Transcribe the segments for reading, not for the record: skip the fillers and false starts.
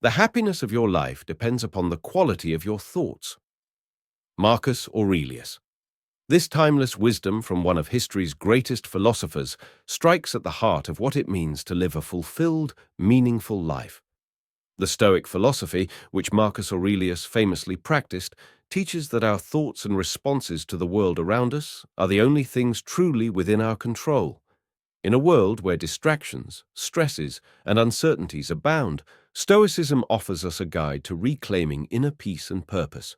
The happiness of your life depends upon the quality of your thoughts. Marcus Aurelius. This timeless wisdom from one of history's greatest philosophers strikes at the heart of what it means to live a fulfilled, meaningful life. The Stoic philosophy, which Marcus Aurelius famously practiced, teaches that our thoughts and responses to the world around us are the only things truly within our control. In a world where distractions, stresses, and uncertainties abound, Stoicism offers us a guide to reclaiming inner peace and purpose.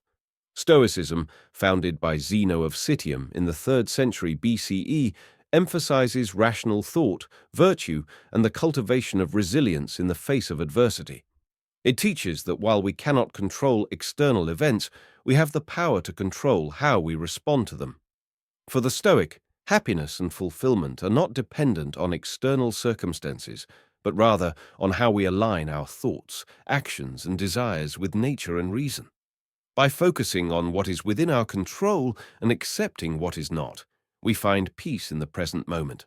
Stoicism, founded by Zeno of Citium in the 3rd century BCE, emphasizes rational thought, virtue, and the cultivation of resilience in the face of adversity. It teaches that while we cannot control external events, we have the power to control how we respond to them. For the Stoic, happiness and fulfillment are not dependent on external circumstances, but rather on how we align our thoughts, actions, and desires with nature and reason. By focusing on what is within our control and accepting what is not, we find peace in the present moment.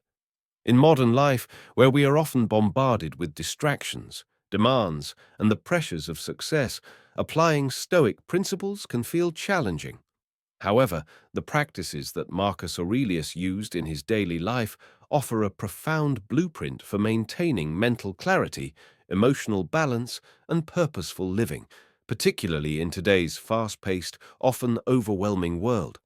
In modern life, where we are often bombarded with distractions, demands, and the pressures of success, applying Stoic principles can feel challenging. However, the practices that Marcus Aurelius used in his daily life offer a profound blueprint for maintaining mental clarity, emotional balance, and purposeful living, particularly in today's fast-paced, often overwhelming world.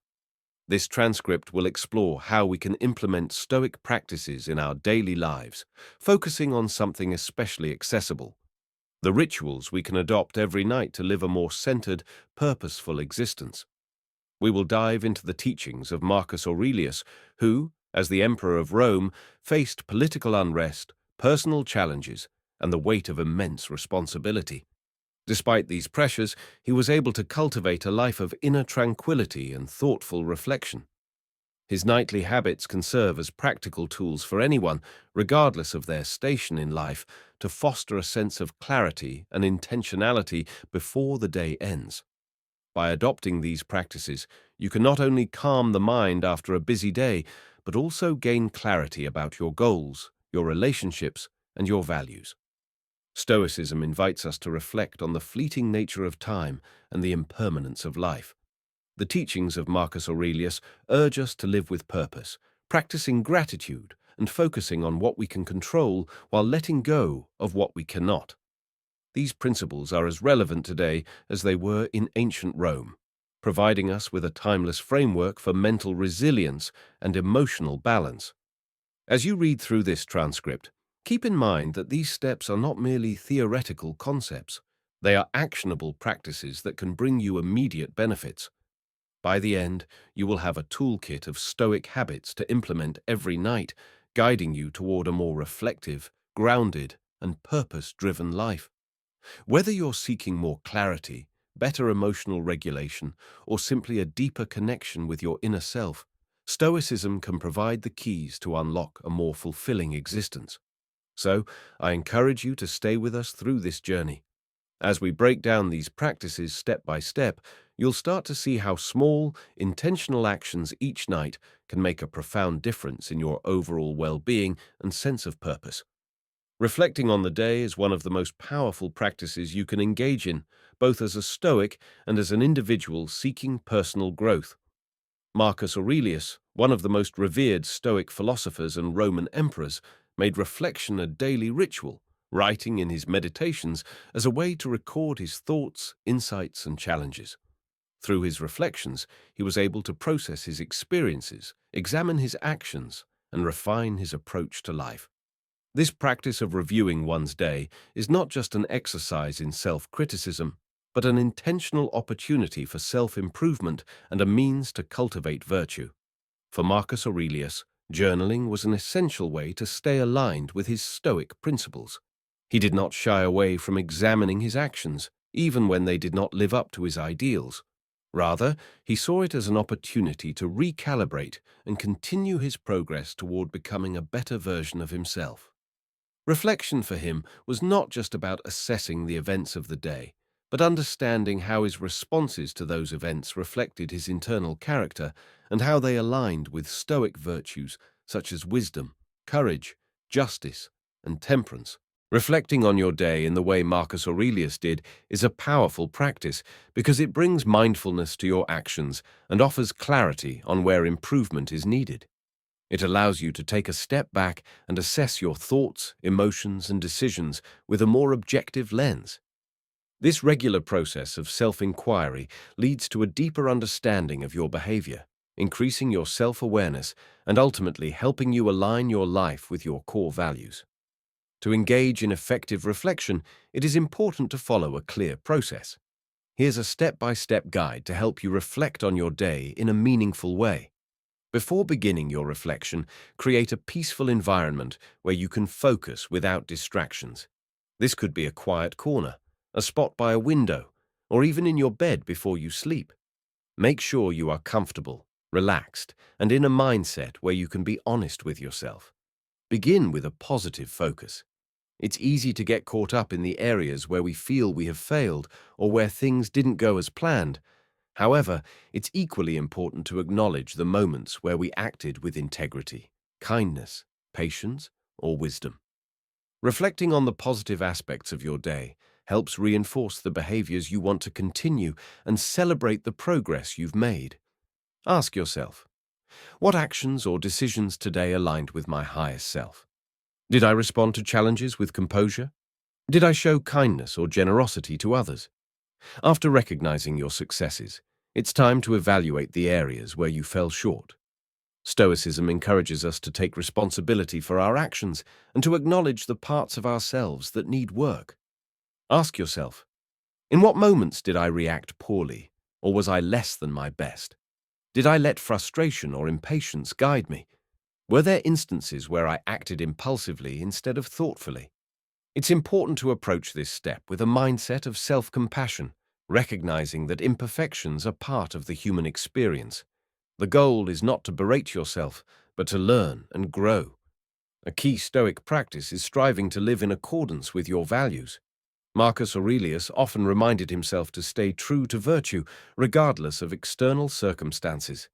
This transcript will explore how we can implement Stoic practices in our daily lives, focusing on something especially accessible: the rituals we can adopt every night to live a more centered, purposeful existence. We will dive into the teachings of Marcus Aurelius, who, as the Emperor of Rome, faced political unrest, personal challenges, and the weight of immense responsibility. Despite these pressures, he was able to cultivate a life of inner tranquility and thoughtful reflection. His nightly habits can serve as practical tools for anyone, regardless of their station in life, to foster a sense of clarity and intentionality before the day ends. By adopting these practices, you can not only calm the mind after a busy day, but also gain clarity about your goals, your relationships, and your values. Stoicism invites us to reflect on the fleeting nature of time and the impermanence of life. The teachings of Marcus Aurelius urge us to live with purpose, practicing gratitude and focusing on what we can control while letting go of what we cannot. These principles are as relevant today as they were in ancient Rome, providing us with a timeless framework for mental resilience and emotional balance. As you read through this transcript, keep in mind that these steps are not merely theoretical concepts. They are actionable practices that can bring you immediate benefits. By the end, you will have a toolkit of Stoic habits to implement every night, guiding you toward a more reflective, grounded, and purpose-driven life. Whether you're seeking more clarity, better emotional regulation, or simply a deeper connection with your inner self, Stoicism can provide the keys to unlock a more fulfilling existence. So, I encourage you to stay with us through this journey. As we break down these practices step by step, you'll start to see how small, intentional actions each night can make a profound difference in your overall well-being and sense of purpose. Reflecting on the day is one of the most powerful practices you can engage in, both as a Stoic and as an individual seeking personal growth. Marcus Aurelius, one of the most revered Stoic philosophers and Roman emperors, made reflection a daily ritual, writing in his meditations as a way to record his thoughts, insights, and challenges. Through his reflections, he was able to process his experiences, examine his actions, and refine his approach to life. This practice of reviewing one's day is not just an exercise in self-criticism, but an intentional opportunity for self-improvement and a means to cultivate virtue. For Marcus Aurelius, journaling was an essential way to stay aligned with his Stoic principles. He did not shy away from examining his actions, even when they did not live up to his ideals. Rather, he saw it as an opportunity to recalibrate and continue his progress toward becoming a better version of himself. Reflection for him was not just about assessing the events of the day, but understanding how his responses to those events reflected his internal character and how they aligned with Stoic virtues such as wisdom, courage, justice, and temperance. Reflecting on your day in the way Marcus Aurelius did is a powerful practice because it brings mindfulness to your actions and offers clarity on where improvement is needed. It allows you to take a step back and assess your thoughts, emotions, and decisions with a more objective lens. This regular process of self-inquiry leads to a deeper understanding of your behavior, increasing your self-awareness and ultimately helping you align your life with your core values. To engage in effective reflection, it is important to follow a clear process. Here's a step-by-step guide to help you reflect on your day in a meaningful way. Before beginning your reflection, create a peaceful environment where you can focus without distractions. This could be a quiet corner, a spot by a window, or even in your bed before you sleep. Make sure you are comfortable, relaxed, and in a mindset where you can be honest with yourself. Begin with a positive focus. It's easy to get caught up in the areas where we feel we have failed or where things didn't go as planned. However, it's equally important to acknowledge the moments where we acted with integrity, kindness, patience, or wisdom. Reflecting on the positive aspects of your day helps reinforce the behaviors you want to continue and celebrate the progress you've made. Ask yourself, what actions or decisions today aligned with my highest self? Did I respond to challenges with composure? Did I show kindness or generosity to others? After recognizing your successes, it's time to evaluate the areas where you fell short. Stoicism encourages us to take responsibility for our actions and to acknowledge the parts of ourselves that need work. Ask yourself, in what moments did I react poorly, or was I less than my best? Did I let frustration or impatience guide me? Were there instances where I acted impulsively instead of thoughtfully? It's important to approach this step with a mindset of self-compassion, recognizing that imperfections are part of the human experience. The goal is not to berate yourself, but to learn and grow. A key Stoic practice is striving to live in accordance with your values. Marcus Aurelius often reminded himself to stay true to virtue, regardless of external circumstances.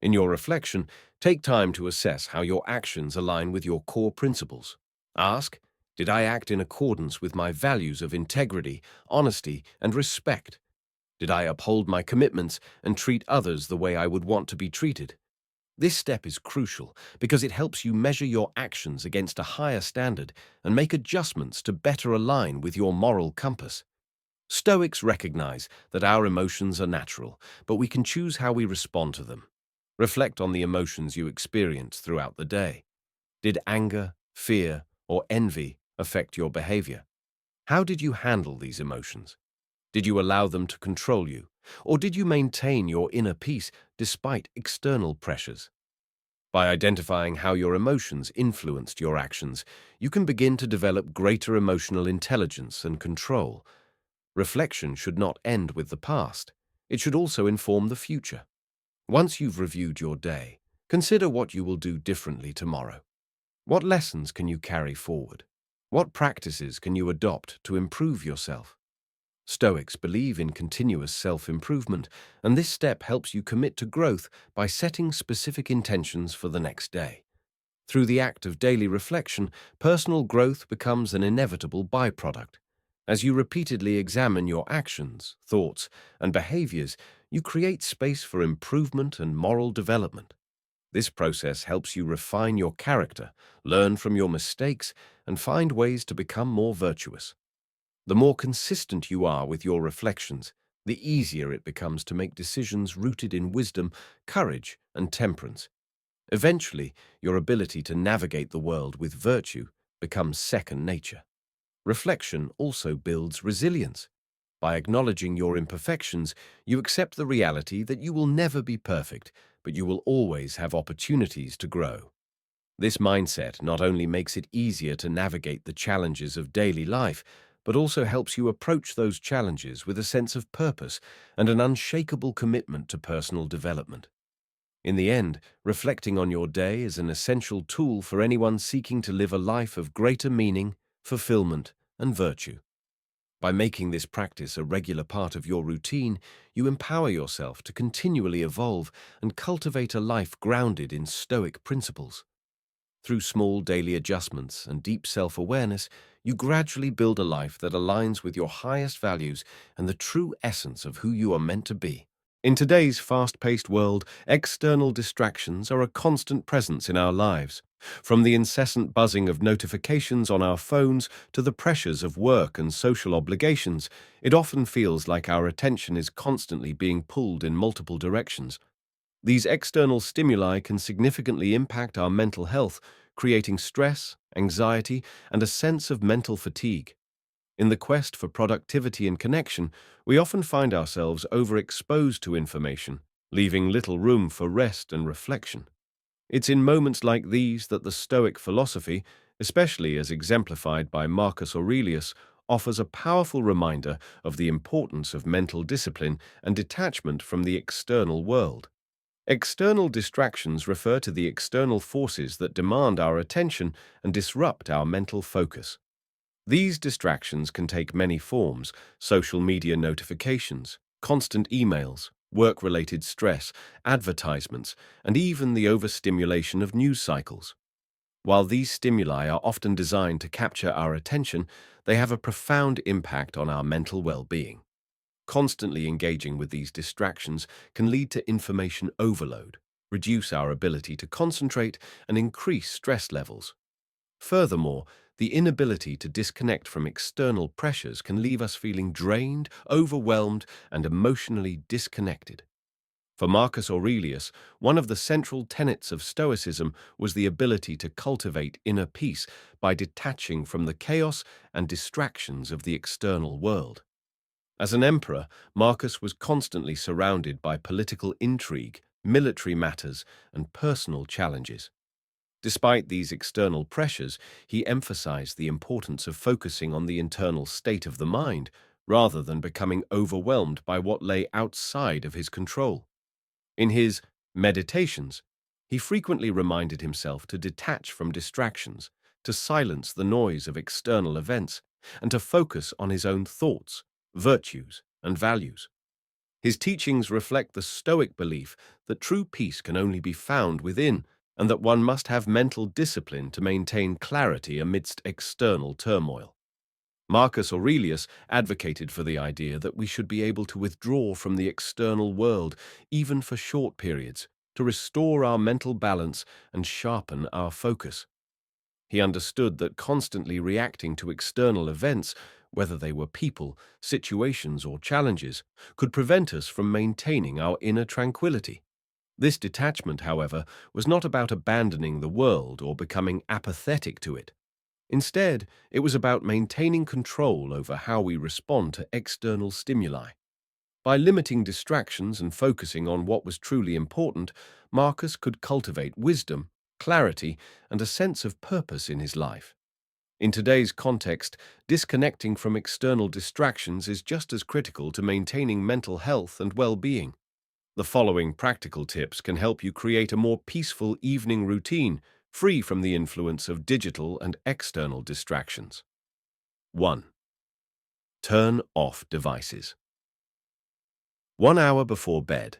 In your reflection, take time to assess how your actions align with your core principles. Ask, did I act in accordance with my values of integrity, honesty, and respect? Did I uphold my commitments and treat others the way I would want to be treated? This step is crucial because it helps you measure your actions against a higher standard and make adjustments to better align with your moral compass. Stoics recognize that our emotions are natural, but we can choose how we respond to them. Reflect on the emotions you experience throughout the day. Did anger, fear, or envy affect your behavior? How did you handle these emotions? Did you allow them to control you, or did you maintain your inner peace despite external pressures? By identifying how your emotions influenced your actions, you can begin to develop greater emotional intelligence and control. Reflection should not end with the past. It should also inform the future. Once you've reviewed your day, consider what you will do differently tomorrow. What lessons can you carry forward? What practices can you adopt to improve yourself? Stoics believe in continuous self-improvement, and this step helps you commit to growth by setting specific intentions for the next day. Through the act of daily reflection, personal growth becomes an inevitable byproduct. As you repeatedly examine your actions, thoughts, and behaviors, you create space for improvement and moral development. This process helps you refine your character, learn from your mistakes, and find ways to become more virtuous. The more consistent you are with your reflections, the easier it becomes to make decisions rooted in wisdom, courage, and temperance. Eventually, your ability to navigate the world with virtue becomes second nature. Reflection also builds resilience. By acknowledging your imperfections, you accept the reality that you will never be perfect, but you will always have opportunities to grow. This mindset not only makes it easier to navigate the challenges of daily life, but also helps you approach those challenges with a sense of purpose and an unshakable commitment to personal development. In the end, reflecting on your day is an essential tool for anyone seeking to live a life of greater meaning, fulfillment, and virtue. By making this practice a regular part of your routine, you empower yourself to continually evolve and cultivate a life grounded in Stoic principles. Through small daily adjustments and deep self-awareness, you gradually build a life that aligns with your highest values and the true essence of who you are meant to be. In today's fast-paced world, external distractions are a constant presence in our lives. From the incessant buzzing of notifications on our phones to the pressures of work and social obligations, it often feels like our attention is constantly being pulled in multiple directions. These external stimuli can significantly impact our mental health, creating stress, anxiety, and a sense of mental fatigue. In the quest for productivity and connection, we often find ourselves overexposed to information, leaving little room for rest and reflection. It's in moments like these that the Stoic philosophy, especially as exemplified by Marcus Aurelius, offers a powerful reminder of the importance of mental discipline and detachment from the external world. External distractions refer to the external forces that demand our attention and disrupt our mental focus. These distractions can take many forms: social media notifications, constant emails, work-related stress, advertisements, and even the overstimulation of news cycles. While these stimuli are often designed to capture our attention, they have a profound impact on our mental well-being. Constantly engaging with these distractions can lead to information overload, reduce our ability to concentrate, and increase stress levels. Furthermore, the inability to disconnect from external pressures can leave us feeling drained, overwhelmed, and emotionally disconnected. For Marcus Aurelius, one of the central tenets of Stoicism was the ability to cultivate inner peace by detaching from the chaos and distractions of the external world. As an emperor, Marcus was constantly surrounded by political intrigue, military matters, and personal challenges. Despite these external pressures, he emphasized the importance of focusing on the internal state of the mind, rather than becoming overwhelmed by what lay outside of his control. In his meditations, he frequently reminded himself to detach from distractions, to silence the noise of external events, and to focus on his own thoughts, virtues, and values. His teachings reflect the Stoic belief that true peace can only be found within, and that one must have mental discipline to maintain clarity amidst external turmoil. Marcus Aurelius advocated for the idea that we should be able to withdraw from the external world, even for short periods, to restore our mental balance and sharpen our focus. He understood that constantly reacting to external events, whether they were people, situations, or challenges, could prevent us from maintaining our inner tranquility. This detachment, however, was not about abandoning the world or becoming apathetic to it. Instead, it was about maintaining control over how we respond to external stimuli. By limiting distractions and focusing on what was truly important, Marcus could cultivate wisdom, clarity, and a sense of purpose in his life. In today's context, disconnecting from external distractions is just as critical to maintaining mental health and well-being. The following practical tips can help you create a more peaceful evening routine, free from the influence of digital and external distractions. 1. Turn off devices. 1 hour before bed.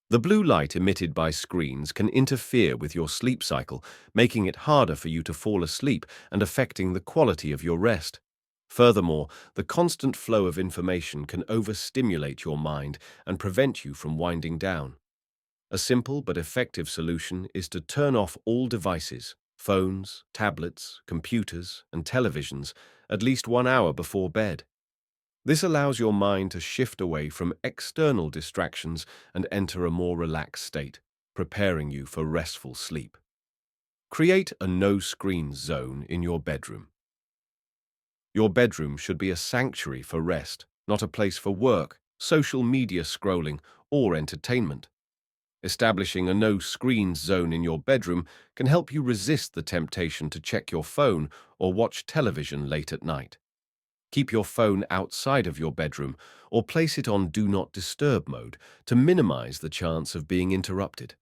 The blue light emitted by screens can interfere with your sleep cycle, making it harder for you to fall asleep and affecting the quality of your rest. Furthermore, the constant flow of information can overstimulate your mind and prevent you from winding down. A simple but effective solution is to turn off all devices, phones, tablets, computers, and televisions, at least 1 hour before bed. This allows your mind to shift away from external distractions and enter a more relaxed state, preparing you for restful sleep. Create a no-screens zone in your bedroom. Your bedroom should be a sanctuary for rest, not a place for work, social media scrolling, or entertainment. Establishing a no-screens zone in your bedroom can help you resist the temptation to check your phone or watch television late at night. Keep your phone outside of your bedroom or place it on Do Not Disturb mode to minimize the chance of being interrupted.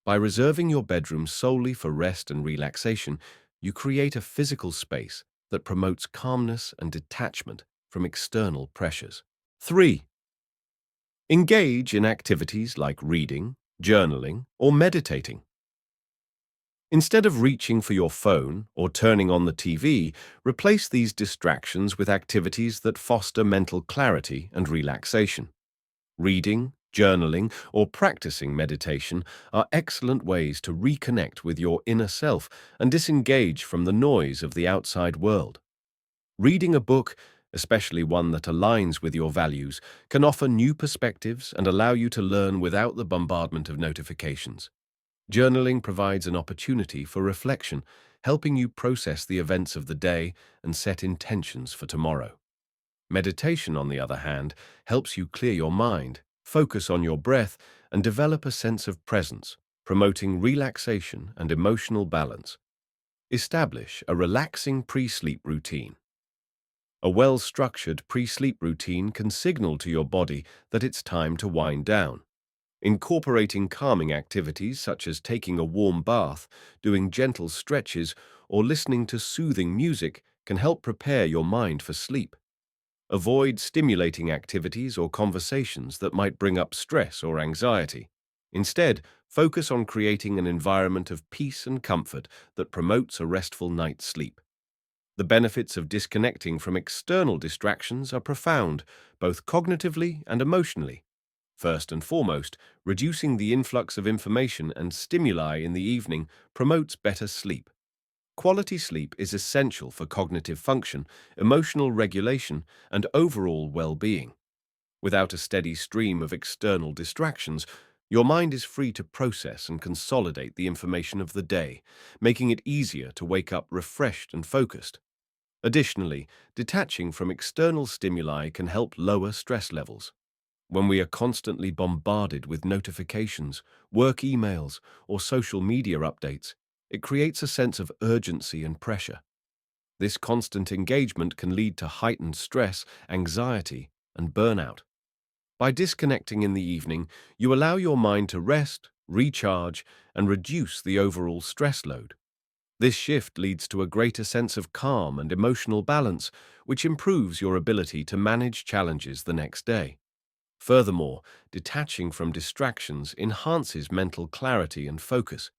By reserving your bedroom solely for rest and relaxation, you create a physical space that promotes calmness and detachment from external pressures. 3. Engage in activities like reading, journaling, or meditating. Instead of reaching for your phone or turning on the TV, replace these distractions with activities that foster mental clarity and relaxation. Reading, journaling, or practicing meditation are excellent ways to reconnect with your inner self and disengage from the noise of the outside world. Reading a book, especially one that aligns with your values, can offer new perspectives and allow you to learn without the bombardment of notifications. Journaling provides an opportunity for reflection, helping you process the events of the day and set intentions for tomorrow. Meditation, on the other hand, helps you clear your mind, focus on your breath, and develop a sense of presence, promoting relaxation and emotional balance. Establish a relaxing pre-sleep routine. A well-structured pre-sleep routine can signal to your body that it's time to wind down. Incorporating calming activities such as taking a warm bath, doing gentle stretches, or listening to soothing music can help prepare your mind for sleep. Avoid stimulating activities or conversations that might bring up stress or anxiety. Instead, focus on creating an environment of peace and comfort that promotes a restful night's sleep. The benefits of disconnecting from external distractions are profound, both cognitively and emotionally. First and foremost, reducing the influx of information and stimuli in the evening promotes better sleep. Quality sleep is essential for cognitive function, emotional regulation, and overall well-being. Without a steady stream of external distractions, your mind is free to process and consolidate the information of the day, making it easier to wake up refreshed and focused. Additionally, detaching from external stimuli can help lower stress levels. When we are constantly bombarded with notifications, work emails, or social media updates, it creates a sense of urgency and pressure. This constant engagement can lead to heightened stress, anxiety, and burnout. By disconnecting in the evening, you allow your mind to rest, recharge, and reduce the overall stress load. This shift leads to a greater sense of calm and emotional balance, which improves your ability to manage challenges the next day. Furthermore, detaching from distractions enhances mental clarity and focus.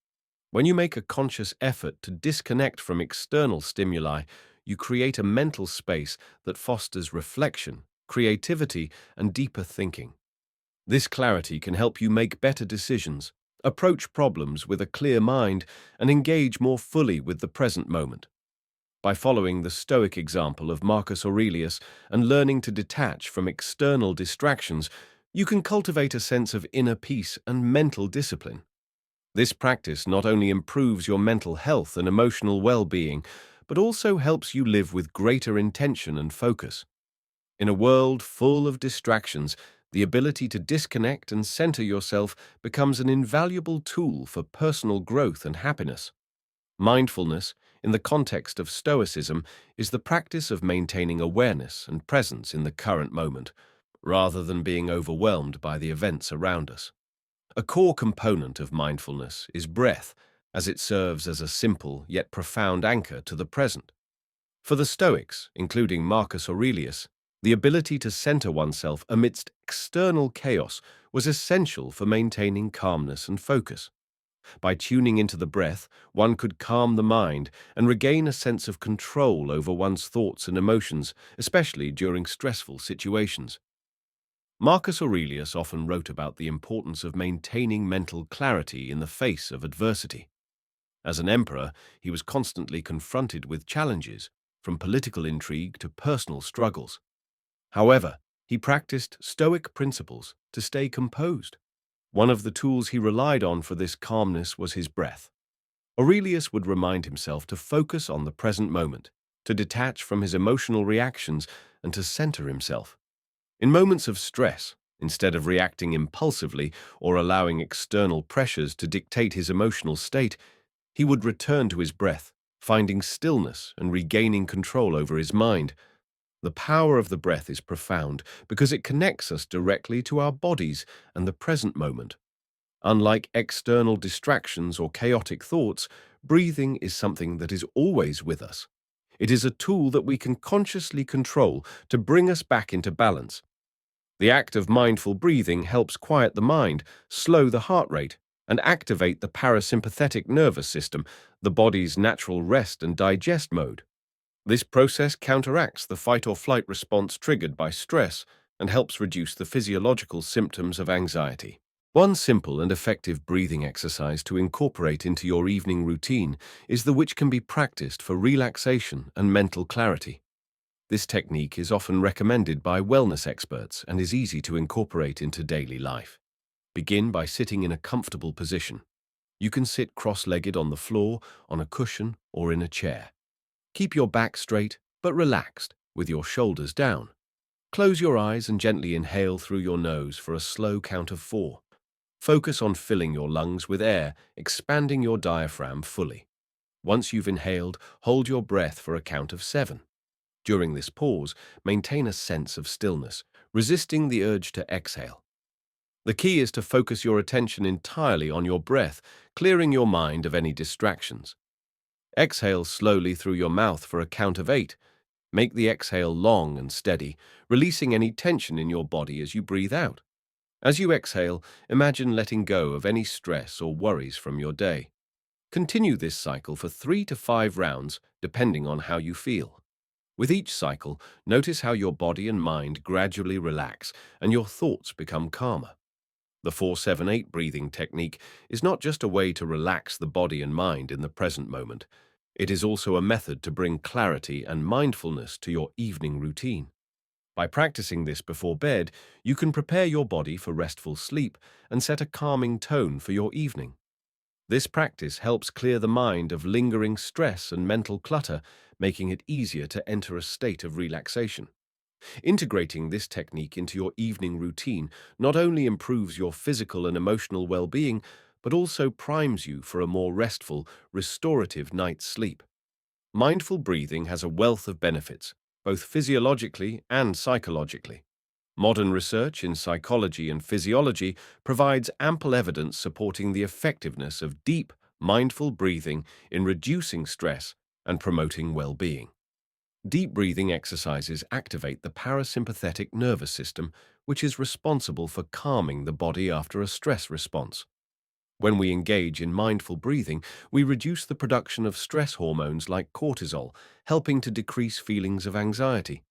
When you make a conscious effort to disconnect from external stimuli, you create a mental space that fosters reflection, creativity, and deeper thinking. This clarity can help you make better decisions, approach problems with a clear mind, and engage more fully with the present moment. By following the Stoic example of Marcus Aurelius and learning to detach from external distractions, you can cultivate a sense of inner peace and mental discipline. This practice not only improves your mental health and emotional well-being, but also helps you live with greater intention and focus. In a world full of distractions, the ability to disconnect and center yourself becomes an invaluable tool for personal growth and happiness. Mindfulness, in the context of Stoicism, is the practice of maintaining awareness and presence in the current moment, rather than being overwhelmed by the events around us. A core component of mindfulness is breath, as it serves as a simple yet profound anchor to the present. For the Stoics, including Marcus Aurelius, the ability to center oneself amidst external chaos was essential for maintaining calmness and focus. By tuning into the breath, one could calm the mind and regain a sense of control over one's thoughts and emotions, especially during stressful situations. Marcus Aurelius often wrote about the importance of maintaining mental clarity in the face of adversity. As an emperor, he was constantly confronted with challenges, from political intrigue to personal struggles. However, he practiced Stoic principles to stay composed. One of the tools he relied on for this calmness was his breath. Aurelius would remind himself to focus on the present moment, to detach from his emotional reactions, and to center himself. In moments of stress, instead of reacting impulsively or allowing external pressures to dictate his emotional state, he would return to his breath, finding stillness and regaining control over his mind. The power of the breath is profound because it connects us directly to our bodies and the present moment. Unlike external distractions or chaotic thoughts, breathing is something that is always with us. It is a tool that we can consciously control to bring us back into balance. The act of mindful breathing helps quiet the mind, slow the heart rate, and activate the parasympathetic nervous system, the body's natural rest and digest mode. This process counteracts the fight-or-flight response triggered by stress and helps reduce the physiological symptoms of anxiety. One simple and effective breathing exercise to incorporate into your evening routine is the which can be practiced for relaxation and mental clarity. This technique is often recommended by wellness experts and is easy to incorporate into daily life. Begin by sitting in a comfortable position. You can sit cross-legged on the floor, on a cushion, or in a chair. Keep your back straight but relaxed, with your shoulders down. Close your eyes and gently inhale through your nose for a slow count of 4. Focus on filling your lungs with air, expanding your diaphragm fully. Once you've inhaled, hold your breath for a count of 7. During this pause, maintain a sense of stillness, resisting the urge to exhale. The key is to focus your attention entirely on your breath, clearing your mind of any distractions. Exhale slowly through your mouth for a count of 8. Make the exhale long and steady, releasing any tension in your body as you breathe out. As you exhale, imagine letting go of any stress or worries from your day. Continue this cycle for 3 to 5 rounds, depending on how you feel. With each cycle, notice how your body and mind gradually relax and your thoughts become calmer. The 4-7-8 breathing technique is not just a way to relax the body and mind in the present moment. It is also a method to bring clarity and mindfulness to your evening routine. By practicing this before bed, you can prepare your body for restful sleep and set a calming tone for your evening. This practice helps clear the mind of lingering stress and mental clutter, making it easier to enter a state of relaxation. Integrating this technique into your evening routine not only improves your physical and emotional well-being, but also primes you for a more restful, restorative night's sleep. Mindful breathing has a wealth of benefits, both physiologically and psychologically. Modern research in psychology and physiology provides ample evidence supporting the effectiveness of deep, mindful breathing in reducing stress and promoting well-being. Deep breathing exercises activate the parasympathetic nervous system, which is responsible for calming the body after a stress response. When we engage in mindful breathing, we reduce the production of stress hormones like cortisol, helping to decrease feelings of anxiety.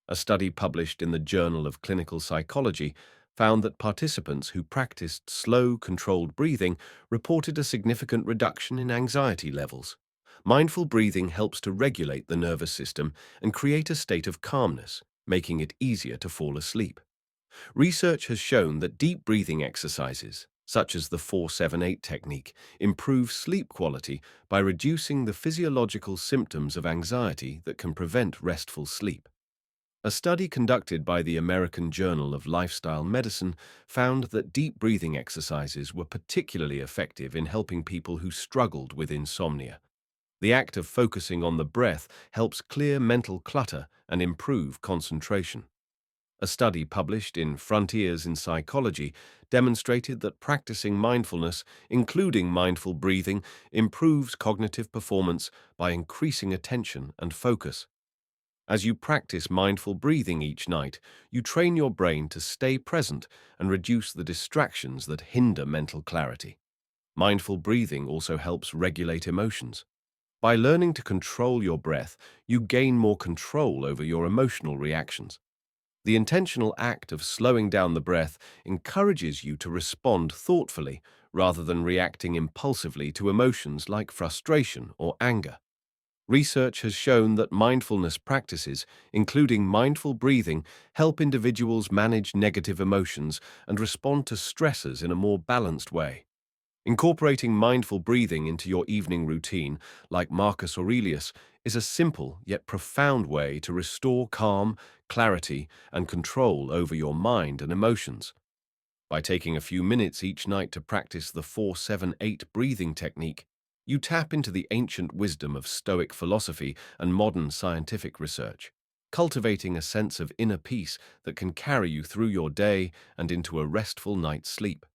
A study published in the Journal of Clinical Psychology found that participants who practiced slow, controlled breathing reported a significant reduction in anxiety levels. Mindful breathing helps to regulate the nervous system and create a state of calmness, making it easier to fall asleep. Research has shown that deep breathing exercises, such as the 4-7-8 technique, improve sleep quality by reducing the physiological symptoms of anxiety that can prevent restful sleep. A study conducted by the American Journal of Lifestyle Medicine found that deep breathing exercises were particularly effective in helping people who struggled with insomnia. The act of focusing on the breath helps clear mental clutter and improve concentration. A study published in Frontiers in Psychology demonstrated that practicing mindfulness, including mindful breathing, improves cognitive performance by increasing attention and focus. As you practice mindful breathing each night, you train your brain to stay present and reduce the distractions that hinder mental clarity. Mindful breathing also helps regulate emotions. By learning to control your breath, you gain more control over your emotional reactions. The intentional act of slowing down the breath encourages you to respond thoughtfully rather than reacting impulsively to emotions like frustration or anger. Research has shown that mindfulness practices, including mindful breathing, help individuals manage negative emotions and respond to stressors in a more balanced way. Incorporating mindful breathing into your evening routine, like Marcus Aurelius, is a simple yet profound way to restore calm, clarity, and control over your mind and emotions. By taking a few minutes each night to practice the 4-7-8 breathing technique, you tap into the ancient wisdom of Stoic philosophy and modern scientific research, cultivating a sense of inner peace that can carry you through your day and into a restful night's sleep.